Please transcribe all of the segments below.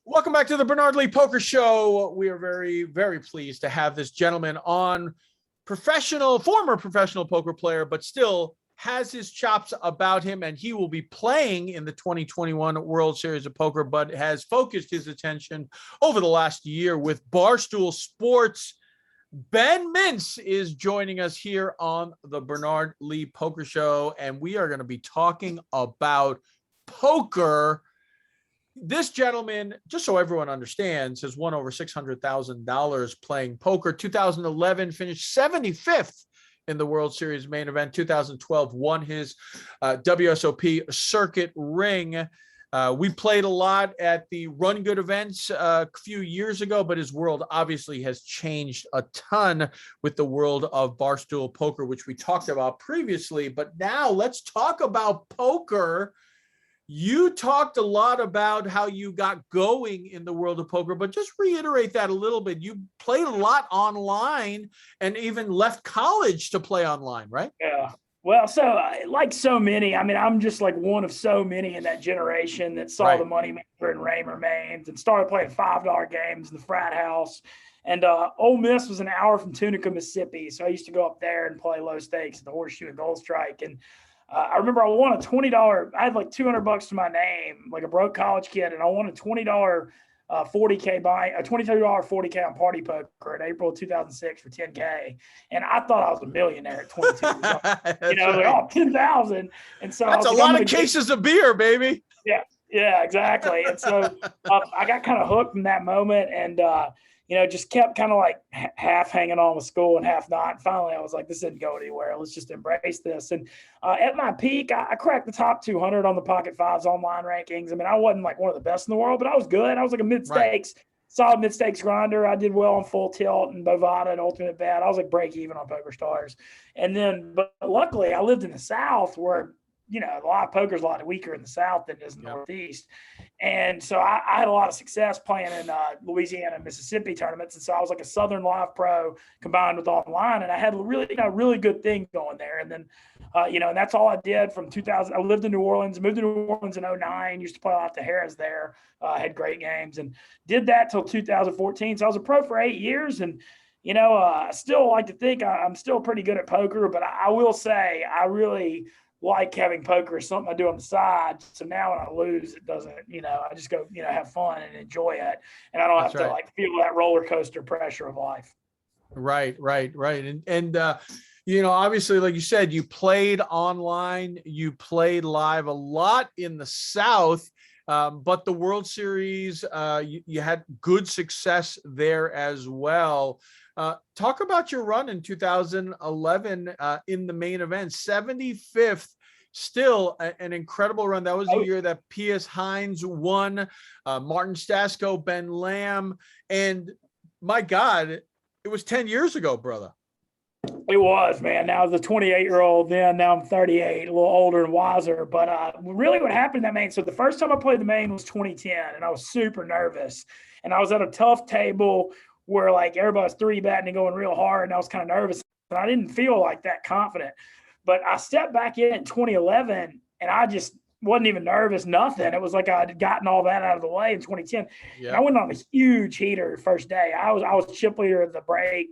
Welcome back to the Bernard Lee Poker Show. We are very, very pleased to have this gentleman on, former professional poker player, but still has his chops about him, and he will be playing in the 2021 World Series of Poker, but has focused his attention over the last year with Barstool Sports. Ben Mintz is joining us here on the Bernard Lee Poker Show, and we are going to be talking about poker. This gentleman, just so everyone understands, has won over $600,000 playing poker. 2011 finished 75th in the World Series Main Event. 2012 won his WSOP circuit ring. We played a lot at the Run Good events a few years ago, but his world obviously has changed a ton with the world of Barstool Poker, which we talked about previously. But now let's talk about poker. You talked a lot about how you got going in the world of poker, but just reiterate that a little bit. You played a lot online and even left college to play online, right? Yeah. Well, so like so many, I'm just like one of so many in that generation that saw the Moneymaker and Raymer Mains and started playing $5 games in the frat house. And Ole Miss was an hour from Tunica, Mississippi. So I used to go up there and play low stakes at the Horseshoe and Gold Strike. And I remember I won a $20, I had like $200 to my name, like a broke college kid, and I won a $20 40K a $22 40K on Party Poker in April of 2006 for 10K. And I thought I was a millionaire at 22. Like, 10,000. And so that's a lot of cases of beer, baby. Yeah, exactly. And so I got kind of hooked from that moment and, just kept kind of like half hanging on with school and half not. And finally, I was like, this isn't going anywhere. Let's just embrace this. And at my peak, I cracked the top 200 on the Pocket Fives online rankings. I wasn't like one of the best in the world, but I was good. I was like a mid-stakes, solid mid-stakes grinder. I did well on Full Tilt and Bovada and Ultimate Bet. I was like break even on Poker Stars. And then, but luckily, I lived in the South where a lot of poker's a lot weaker in the South than it is in the Northeast. And so I had a lot of success playing in Louisiana and Mississippi tournaments. And so I was like a Southern Live Pro combined with online. And I had a really good thing going there. And then, and that's all I did from 2000. I lived in New Orleans, moved to New Orleans in 2009, used to play a lot of Harris there, had great games and did that till 2014. So I was a pro for 8 years. And, I still like to think I'm still pretty good at poker, but I will say I really like having poker is something I do on the side. So now when I lose, it doesn't, I just go, have fun and enjoy it. And I don't have to like feel that roller coaster pressure of life. Right. And obviously, like you said, you played online, you played live a lot in the South, but the World Series, you had good success there as well. Talk about your run in 2011 in the main event, 75th, still an incredible run. That was the year that P.S. Hines won, Martin Stasko, Ben Lamb, and my God, it was 10 years ago, brother. It was, man. Now I was a 28-year-old then. Now I'm 38, a little older and wiser. But really what happened in that main, so the first time I played the main was 2010, and I was super nervous. And I was at a tough table where like everybody was 3-betting and going real hard, and I was kind of nervous. And I didn't feel like that confident. But I stepped back in 2011, and I just wasn't even nervous, nothing. It was like I had gotten all that out of the way in 2010. Yeah. And I went on a huge heater first day. I was chip leader at the break,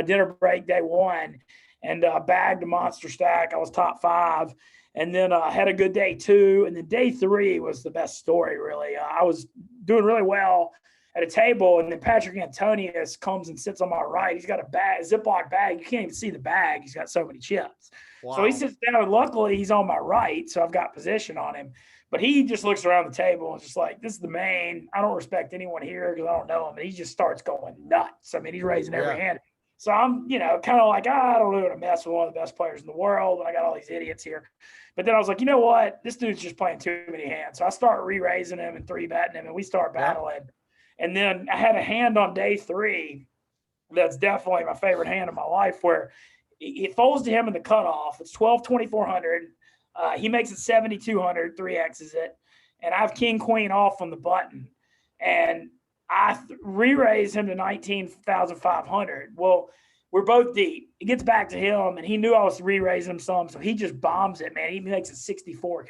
dinner break day one, and bagged a monster stack. I was top 5. And then I had a good day 2. And then day 3 was the best story, really. I was doing really well at a table, and then Patrick Antonius comes and sits on my right. He's got a Ziploc bag. You can't even see the bag. He's got so many chips. Wow. So he sits down, and luckily he's on my right, so I've got position on him. But he just looks around the table and just like, this is the main. I don't respect anyone here because I don't know him. And he just starts going nuts. He's raising every hand. So I'm, kind of like, I don't really want to mess with one of the best players in the world, and I got all these idiots here. But then I was like, you know what? This dude's just playing too many hands. So I start re-raising him and 3-betting him, and we start battling. And then I had a hand on day 3 that's definitely my favorite hand of my life, where it folds to him in the cutoff. It's 12-2400. He makes it 7,200, 3X's it. And I have king, queen off on the button. And I re-raise him to 19,500. Well, we're both deep. It gets back to him, and he knew I was re-raising him some, so he just bombs it, man. He makes it 64K.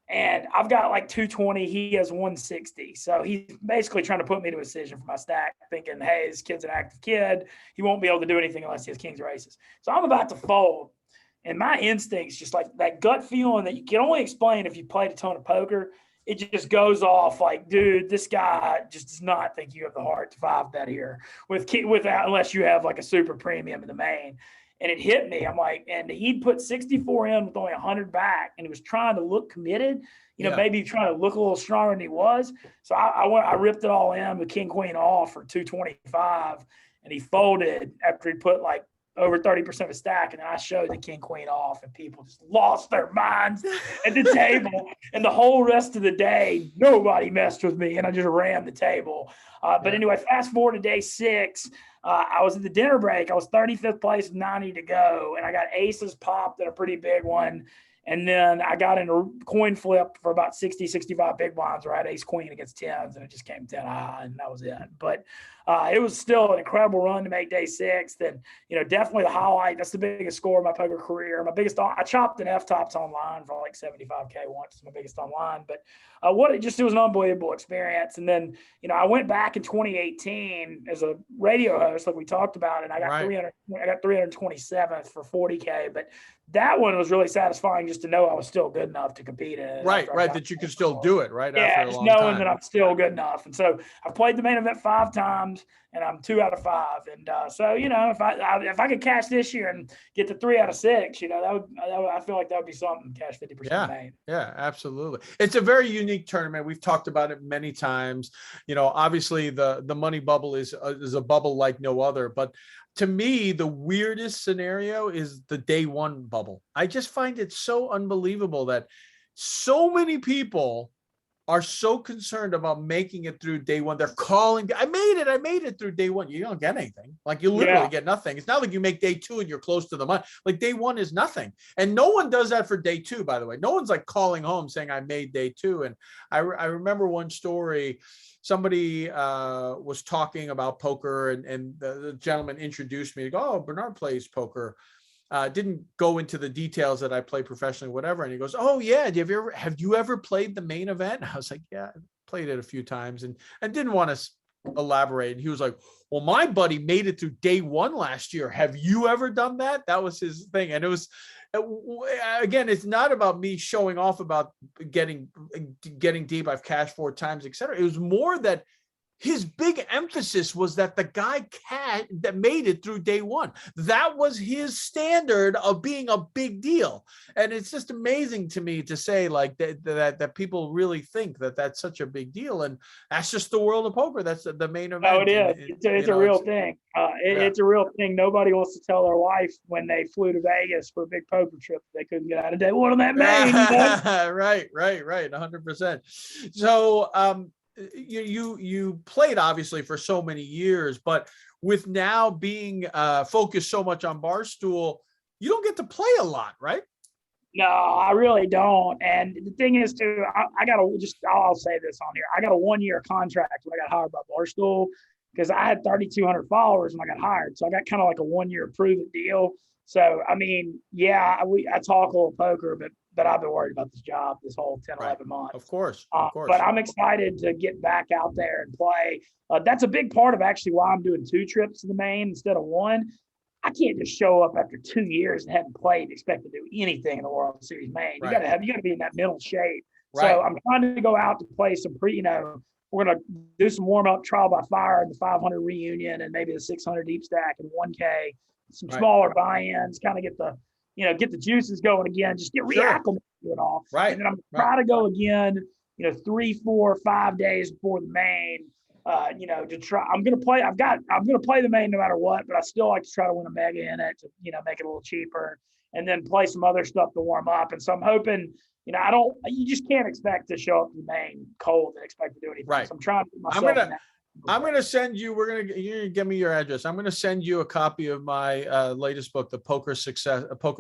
And I've got like 220. He has 160. So he's basically trying to put me to a decision for my stack, thinking, hey, this kid's an active kid. He won't be able to do anything unless he has kings or aces. So I'm about to fold. And my instincts, just like that gut feeling that you can only explain if you played a ton of poker, it just goes off like, dude, this guy just does not think you have the heart to 5-bet here without unless you have like a super premium in the main. And it hit me. I'm like, and he'd put 64 in with only 100 back, and he was trying to look committed, maybe trying to look a little stronger than he was. So I ripped it all in with king, queen off for 225, and he folded after he put like over 30% of a stack. And then I showed the king, queen off, and people just lost their minds at the table. And the whole rest of the day, nobody messed with me, and I just ran the table. But anyway, fast forward to day 6. I was at the dinner break. I was 35th place, 90 to go, and I got aces popped at a pretty big one. And then I got in a coin flip for about 60, 65 big blinds where I had ace queen against tens, and it just came 10 high, and that was it. But it was still an incredible run to make day 6. And, definitely the highlight. That's the biggest score of my poker career. I chopped an F-tops online for like 75K once. It's my biggest online. But it was an unbelievable experience. And then, I went back in 2018 as a radio host, like we talked about, and I got 327th for 40K. But that one was really satisfying just to know I was still good enough to compete in it. Right, that you can still do it, right? Yeah, after just a long knowing time. that I'm still good enough. And so I've played the main event 5 times, and I'm 2 out of 5. And so, if I could cash this year and get to 3 out of 6, I feel like that would be something, cash 50% main. Yeah, absolutely. It's a very unique tournament. We've talked about it many times. Obviously the money bubble is a bubble like no other, but to me, the weirdest scenario is the day 1 bubble. I just find it so unbelievable that so many people are so concerned about making it through day 1. They're calling, I made it through day 1. You don't get anything. Like you literally get nothing. It's not like you make day 2 and you're close to the money. Like day 1 is nothing. And no one does that for day 2, by the way. No one's like calling home saying I made day 2. And I remember one story, somebody was talking about poker, and the gentleman introduced me to go, oh, Bernard plays poker. Didn't go into the details that I play professionally, whatever. And he goes, oh yeah, have you ever played the main event? I was like, yeah, I played it a few times and didn't want to elaborate. And he was like, well, my buddy made it through day 1 last year. Have you ever done that? That was his thing. And it was, again, it's not about me showing off about getting deep. I've cashed 4 times, etc. It was more that his big emphasis was that the guy that made it through day 1, that was his standard of being a big deal. And it's just amazing to me to say like that people really think that that's such a big deal. And that's just the world of poker. That's the main event. Oh, it is. It's a real thing. It's a real thing. Nobody wants to tell their wife when they flew to Vegas for a big poker trip they couldn't get out of day 1 on that main. Right. 100%. So, you played obviously for so many years, but with now being focused so much on Barstool, you don't get to play a lot, right? No, I really don't. And the thing is too, I'll say this on here. I got a 1-year contract when I got hired by Barstool because I had 3,200 followers when I got hired. So I got kind of like a 1-year prove it deal. So, I mean, I talk a little poker, but I've been worried about this job this whole 10, 11 months. Of course. But I'm excited to get back out there and play. That's a big part of actually why I'm doing 2 trips to the main instead of 1. I can't just show up after 2 years and haven't played and expect to do anything in the World Series main. You got to be in that mental shape. Right. So I'm trying to go out to play some we're going to do some warm up trial by fire in the 500 reunion and maybe the 600 deep stack and 1K. Some smaller buy-ins, kind of get the juices going again, just get reacclimated to it all. Right. And then I'm trying to go again, 3, 4, 5 days before the main, to try. I'm going to play the main no matter what, but I still like to try to win a mega in it to, make it a little cheaper and then play some other stuff to warm up. And so I'm hoping, you just can't expect to show up to the main cold and expect to do anything. Right. So I'm trying to put myself I'm going to send you, you're going to give me your address. I'm going to send you a copy of my latest book, The Poker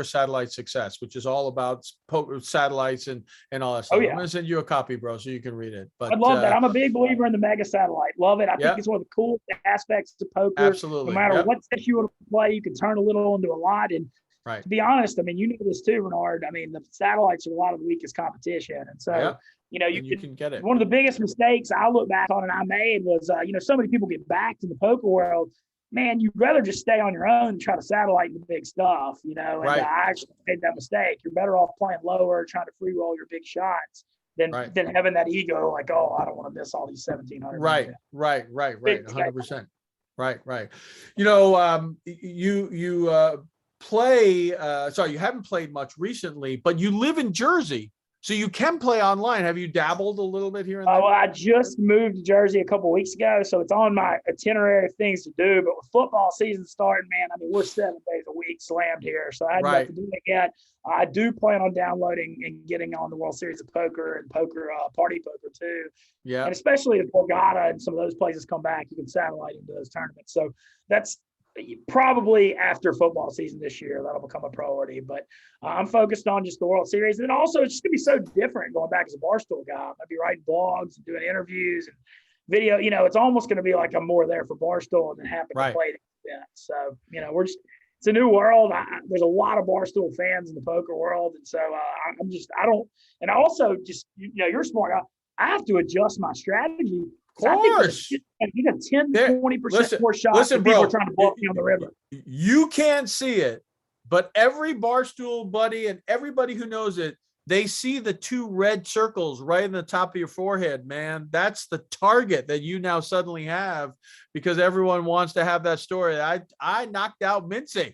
Satellite Success, which is all about poker satellites and all that stuff. I'm going to send you a copy, bro, so you can read it. But I love that. I'm a big believer in the mega satellite. Love it. I think it's one of the coolest aspects of poker. Absolutely. No matter what set you want to play, you can turn a little into a lot. And Right. to be honest, I mean, you know this too, Bernard. I mean, the satellites are a lot of the weakest competition. And so, you can get it. One of the biggest mistakes I look back on and I made was, so many people get back to the poker world. Man, you'd rather just stay on your own and try to satellite the big stuff, and I actually made that mistake. You're better off playing lower, trying to free roll your big shots than having that ego like, oh, I don't want to miss all these 1,700. Right. 100%. Right. You play, you haven't played much recently, but you live in Jersey. So you can play online. Have you dabbled a little bit here and there? Oh, I just moved to Jersey a couple of weeks ago, so it's on my itinerary of things to do. But with football season starting, man, I mean, we're 7 days a week slammed here, so I haven't got to do it yet. I do plan on downloading and getting on the World Series of Poker and Party Poker too. Yeah, and especially if Borgata and some of those places come back, you can satellite into those tournaments. So that's probably after football season this year, that'll become a priority. But I'm focused on just the World Series. And then also, it's just going to be so different going back as a Barstool guy. I'll be writing blogs and doing interviews and video. It's almost going to be like I'm more there for Barstool than happen to play the event. So, it's a new world. There's a lot of Barstool fans in the poker world. And so and also just, you're a smart guy. I have to adjust my strategy. Of course. You got 10, 20% more shots than people trying to bluff me on the river. You can't see it, but every Barstool buddy and everybody who knows it, they see the 2 red circles right in the top of your forehead, man. That's the target that you now suddenly have because everyone wants to have that story. I knocked out Mintzy.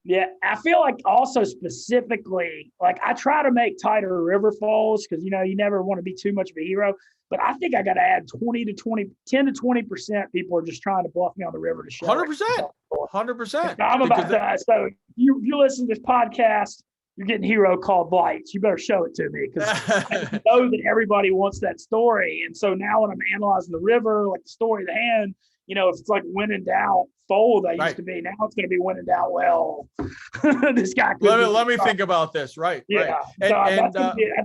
Yeah, I feel like also specifically, like I try to make tighter river falls because, you never want to be too much of a hero. But I think I got to add 10 to 20% people are just trying to bluff me on the river to show 100%. I'm about that. So you listen to this podcast, you're getting hero called Blights. You better show it to me because I know that everybody wants that story. And so now when I'm analyzing the river, like the story of the hand, if it's like when in doubt, fold I used to be. Now it's going to be when in doubt. Well, this guy. Let me think about this. Right. Yeah. Right. So I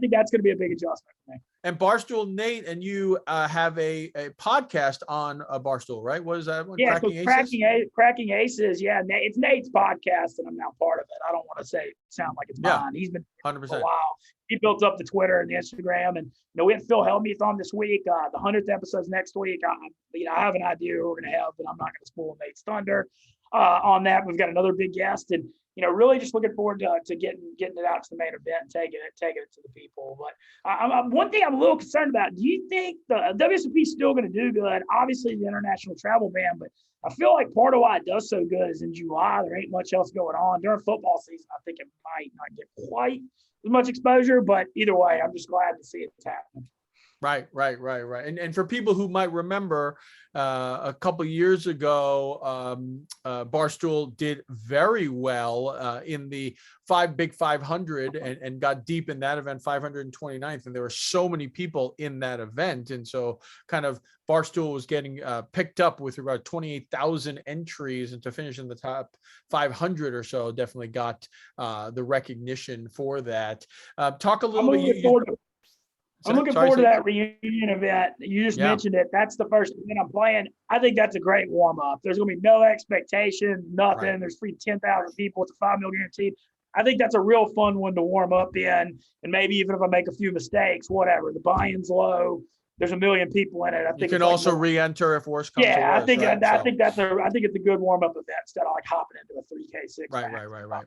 think that's going to be a big adjustment for me. And Barstool Nate and you have a podcast on Barstool, right? What is that one? Yeah, Cracking Aces. Yeah, it's Nate's podcast, and I'm now part of it. I don't want to sound like it's mine. He's been 100% for a while. He built up the Twitter and the Instagram, and we had Phil Hellmuth on this week. The 100th episode's next week. I have an idea who we're going to have, but I'm not going to spoil Nate's thunder on that. We've got another big guest, and really just looking forward to getting it out to the main event and taking it to the people. But one thing I'm a little concerned about, do you think the WSOP is still going to do good? Obviously, the international travel ban, but I feel like part of why it does so good is in July, there ain't much else going on. During football season, I think it might not get quite as much exposure, but either way, I'm just glad to see it's happening. Right. And for people who might remember, a couple years ago, Barstool did very well in the Big 500 and got deep in that event, 529th. And there were so many people in that event. And so kind of Barstool was getting picked up with about 28,000 entries, and to finish in the top 500 or so, definitely got the recognition for that. Talk a little bit. I'm looking forward to that reunion event. You just mentioned it. That's the first event I'm playing. I think that's a great warm-up. There's going to be no expectation, nothing. Right. There's 10,000 people. It's a $5 million guaranteed. I think that's a real fun one to warm up in. And maybe even if I make a few mistakes, whatever. The buy-in's low. There's a million people in it. I think you can also re-enter if worse comes to worse. I think it's a good warm-up event instead of like hopping into a 3K6. Right.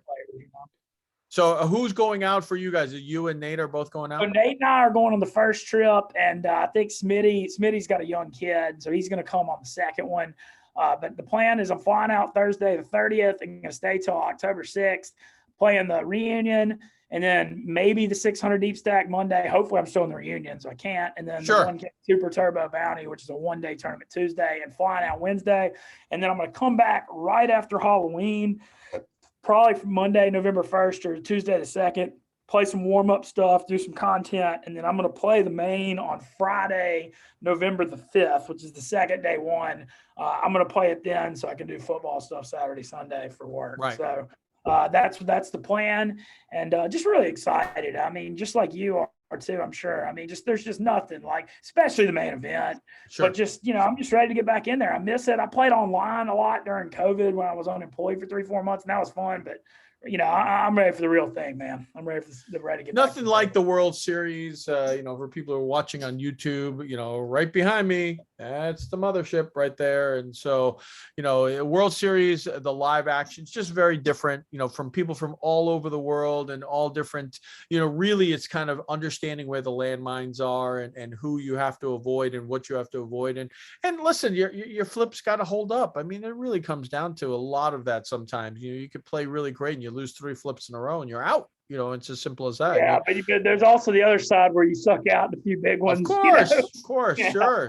So who's going out for you guys? You and Nate are both going out? So Nate and I are going on the first trip, and I think Smitty's got a young kid, so he's going to come on the second one. But the plan is I'm flying out Thursday the 30th and going to stay till October 6th, playing the reunion, and then maybe the 600 deep stack Monday. Hopefully I'm still in the reunion, so I can't. And then the 1K Super Turbo Bounty, which is a one-day tournament Tuesday, and flying out Wednesday. And then I'm going to come back right after Halloween, probably from Monday, November 1st or Tuesday the 2nd, play some warm-up stuff, do some content, and then I'm going to play the main on Friday, November the 5th, which is the second day one. I'm going to play it then so I can do football stuff Saturday, Sunday for work. Right. So that's the plan, and just really excited. I mean, just like you are too, I'm sure. I mean, there's just nothing like, especially the main event. But just, I'm just ready to get back in there. I miss it. I played online a lot during COVID when I was unemployed for 3-4 months, and that was fun. But I'm ready for the real thing, man. I'm ready to get nothing like the World Series. For people who are watching on YouTube, right behind me, that's the mothership right there. And so, World Series, the live action, it's just very different, from people from all over the world and all different, really it's kind of understanding where the landmines are and who you have to avoid and what you have to avoid. And listen, your flip's got to hold up. I mean, it really comes down to a lot of that sometimes. You could play really great and you lose 3 flips in a row and you're out. It's as simple as that. Yeah, but there's also the other side where you suck out in a few big ones. Of course, Yeah. sure.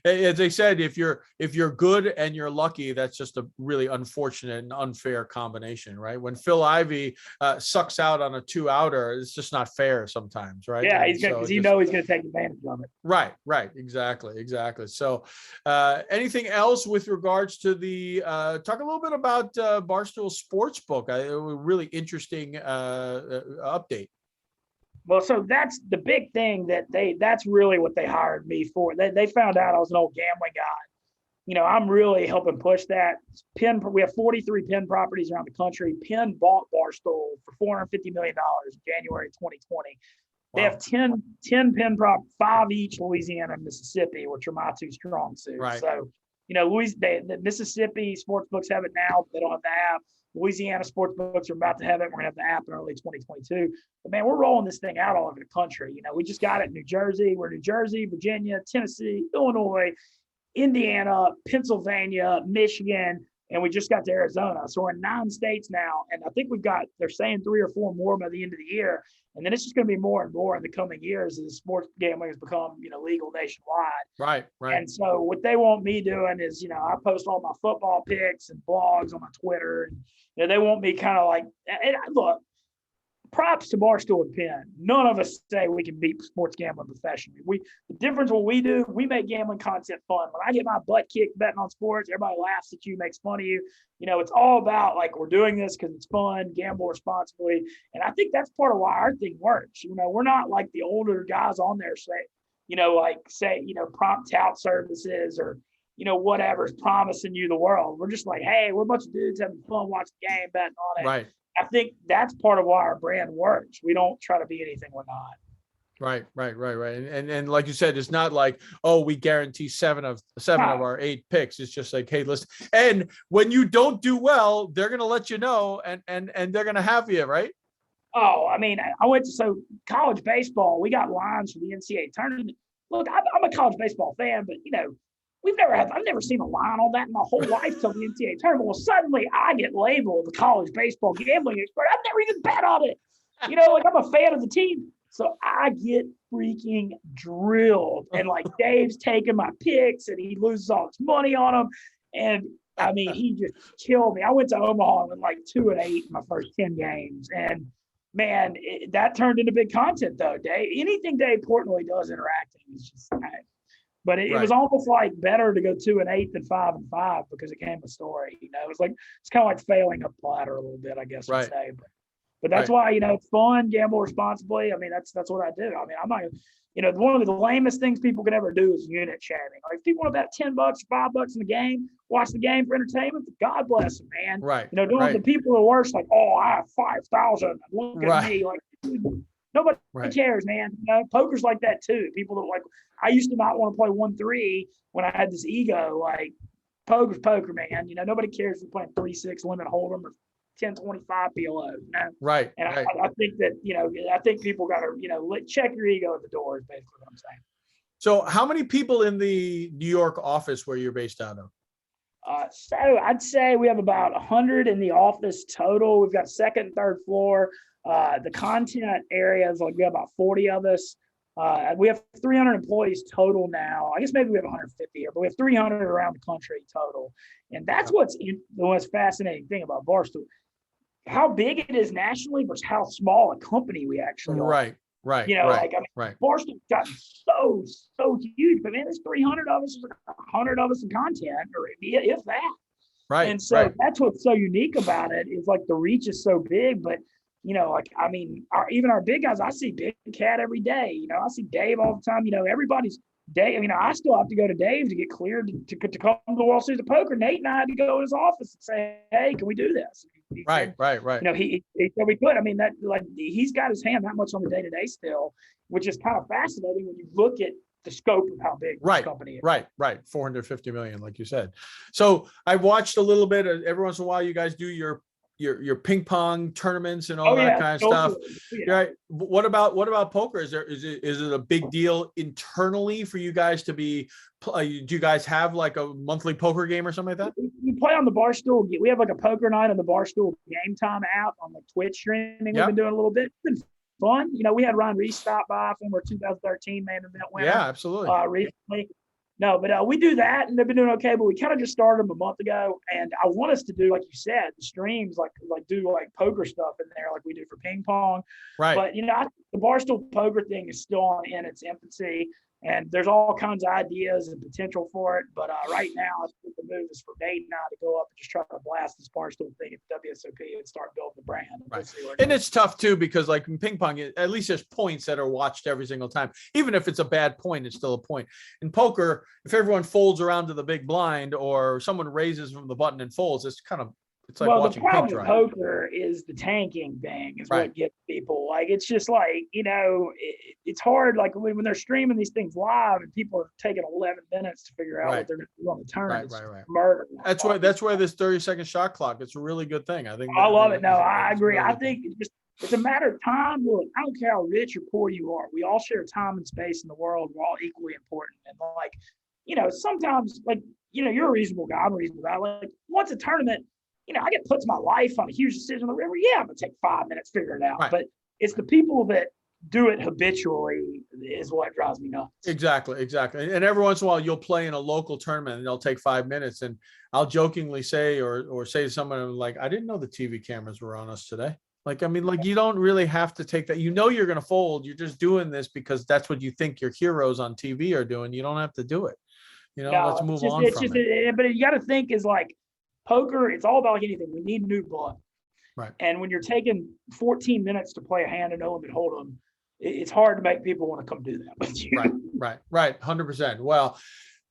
As they said, if you're good and you're lucky, that's just a really unfortunate and unfair combination, right? When Phil Ivey sucks out on a 2-outer, it's just not fair sometimes, right? Yeah, he's going to take advantage of it. Right, exactly. So, anything else with regards to the talk a little bit about Barstool SportsBook? A really interesting update. Well, so that's the big thing that's really what they hired me for. They found out I was an old gambling guy. I'm really helping push that. We have 43 Penn properties around the country. Penn bought Barstool for $450 million in January 2020. They have 10 Penn prop, 5 each, Louisiana and Mississippi, which are my 2 strong suits. Right. So, the Mississippi sports books have it now. They don't have the app. Louisiana sports books are about to have it. We're going to have the app in early 2022. But, man, we're rolling this thing out all over the country. We just got it in New Jersey. We're New Jersey, Virginia, Tennessee, Illinois, Indiana, Pennsylvania, Michigan, and we just got to Arizona. So we're in 9 states now. And I think they're saying 3 or 4 more by the end of the year. And then it's just going to be more and more in the coming years as sports gambling has become, legal nationwide. Right. And so what they want me doing is, I post all my football picks and blogs on my Twitter. And, they want me kind of like, and look, props to Barstool and Penn. None of us say we can beat sports gambling professionally. The difference what we do, we make gambling content fun. When I get my butt kicked betting on sports, everybody laughs at you, makes fun of you. It's all about like we're doing this because it's fun, gamble responsibly. And I think that's part of why our thing works. We're not like the older guys on there say, prompt tout services or whatever's promising you the world. We're just like, hey, we're a bunch of dudes having fun watching the game, betting on it. Right. I think that's part of why our brand works. We don't try to be anything we're not. Right. And like you said, it's not like, oh, we guarantee 7 of our 8 picks. It's just like, hey, listen. And when you don't do well, they're going to let you know and they're going to have you, right? Oh, I mean, I went to college baseball. We got lines for the NCAA tournament. Look, I'm a college baseball fan, but I've never seen a line on that in my whole life till the NCAA tournament. Well, suddenly I get labeled the college baseball gambling expert. I've never even bet on it. I'm a fan of the team. So I get freaking drilled. And Dave's taking my picks and he loses all his money on them. And I mean, he just killed me. I went to Omaha and went 2-8 in my first 10 games. And man, that turned into big content though. Anything Dave Portnoy does interacting is just but it was almost like better to go 2-8 than 5-5 because it came a story. It's kind of like failing up platter a little bit, I guess you'd say. But that's why it's fun, gamble responsibly. I mean, that's what I do. I mean, I'm not, one of the lamest things people can ever do is unit shaming. If people want to bet $10, $5 in the game, watch the game for entertainment, God bless them, man. Right. The people who are worse, I have 5,000. Look at me, dude, nobody cares, man. Poker's like that too. People that I used to not want to play 1-3 when I had this ego. Poker's poker, man. Nobody cares if you're playing 3-6 limit hold'em or 10-25 PLO. Right. And I think that I think people got to check your ego at the door. Is basically what I'm saying. So, how many people in the New York office where you're based out of? So I'd say we have about 100 in the office total. We've got 2nd and 3rd floor. The content area is we have about 40 of us. We have 300 employees total now. I guess maybe we have 150 here, but we have 300 around the country total. And that's what's the most fascinating thing about Barstool. How big it is nationally versus how small a company we actually are. Right. Barstool's gotten so huge, but man, there's 300 of us, 100 of us in content, or if that. Right. And so that's what's so unique about it is the reach is so big, but even our big guys, I see Big Cat every day. I see Dave all the time. Everybody's Dave. I still have to go to Dave to get cleared to come to the World Series of Poker. Nate and I had to go to his office and say, hey, can we do this? He Right. said, he said we could. I mean, that like he's got his hand that much on the day-to-day still, which is kind of fascinating when you look at the scope of how big this company is. Right. 450 million, like you said. So I watched a little bit. Every once in a while, you guys do your ping pong tournaments and all that kind of stuff. Yeah. Right. What about poker? Is it a big deal internally for you guys to be? Do you guys have like a monthly poker game or something like that? We play on the Barstool. We have like a poker night on the Barstool Game Time app on the Twitch streaming. We've been doing a little bit. It's been fun. We had Ron Reese stop by from our 2013 main event winner. Yeah, absolutely. Recently. No, but we do that, and they've been doing okay. But we kind of just started them a month ago, and I want us to do, like you said, the streams, like do like poker stuff in there, like we do for ping pong. Right. But I think the Barstool poker thing is still in its infancy, and there's all kinds of ideas and potential for it. But right now, I think the move is for Nate and I to go up and just try to blast this Barstool thing at WSOP and start building the brand. Right. And it's tough too, because like in ping pong, at least there's points that are watched every single time. Even if it's a bad point, it's still a point. In poker, if everyone folds around to the big blind or someone raises from the button and folds, it's like watching paint dry. The problem with poker is the tanking thing is what gets people. Like, it's just like, it's hard. Like when they're streaming these things live and people are taking 11 minutes to figure out what they're going to do on the turn. Right. Murder. That's why this 30-second shot clock, it's a really good thing. I think. I love it. No, I agree. Really, I think it's a matter of time. Look, I don't care how rich or poor you are. We all share time and space in the world. We're all equally important. And like, sometimes like, you're a reasonable guy. I'm a reasonable guy. Like once a tournament, I get puts my life on a huge decision on the river. Yeah, I'm gonna take 5 minutes to figure it out. Right. But it's the people that do it habitually is what drives me nuts. Exactly. And every once in a while, you'll play in a local tournament and they'll take 5 minutes. And I'll jokingly say, or say to someone like, I didn't know the TV cameras were on us today. Like, I mean, like you don't really have to take that. You're gonna fold. You're just doing this because that's what you think your heroes on TV are doing. You don't have to do it. Let's move on from it. But you got to think is like, poker, it's all about like anything. We need new blood. Right. And when you're taking 14 minutes to play a hand and no limit hold'em, it's hard to make people want to come do that with you. Right. 100%. Well,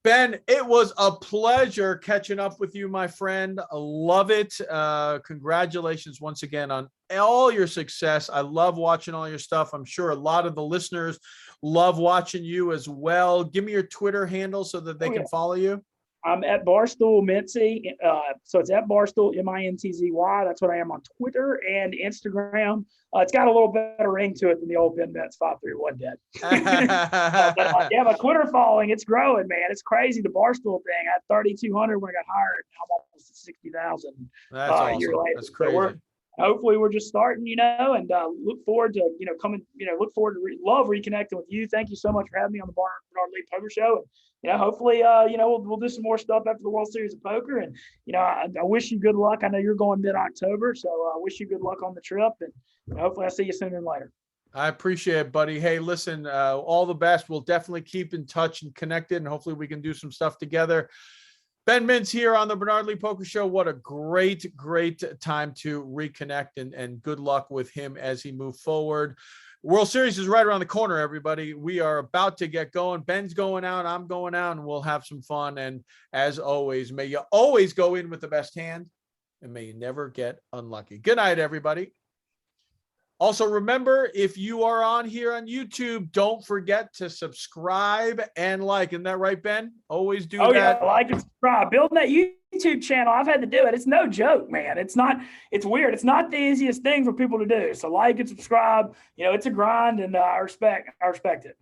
Ben, it was a pleasure catching up with you, my friend. I love it. Congratulations once again on all your success. I love watching all your stuff. I'm sure a lot of the listeners love watching you as well. Give me your Twitter handle so that they can follow you. I'm at Barstool Mintzy. So it's at Barstool MINTZY. That's what I am on Twitter and Instagram. It's got a little better ring to it than the old Ben Mintz 531 did. My Twitter following, it's growing, man. It's crazy. The Barstool thing. I had 3,200 when I got hired. Now I'm almost at 60,000. That's awesome. A year later. That's crazy. So hopefully we're just starting, and look forward to, coming, look forward to love reconnecting with you. Thank you so much for having me on the Bernard Lee Poker Show. And, hopefully, we'll do some more stuff after the World Series of Poker. And, I wish you good luck. I know you're going mid-October, so I wish you good luck on the trip. And hopefully I'll see you sooner than later. I appreciate it, buddy. Hey, listen, all the best. We'll definitely keep in touch and connected, and hopefully we can do some stuff together. Ben Mintz here on the Bernard Lee Poker Show. What a great time to reconnect, and good luck with him as he moves forward. World Series is right around the corner, everybody. We are about to get going. Ben's going out, I'm going out, and we'll have some fun. And as always, may you always go in with the best hand, and may you never get unlucky. Good night, everybody. Also, remember, if you are on here on YouTube, don't forget to subscribe and like. Isn't that right, Ben? Always do that. Yeah, like and subscribe. Building that YouTube channel, I've had to do it. It's no joke, man. It's weird. It's not the easiest thing for people to do. So like and subscribe. It's a grind, and I respect it.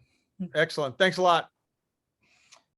Excellent. Thanks a lot.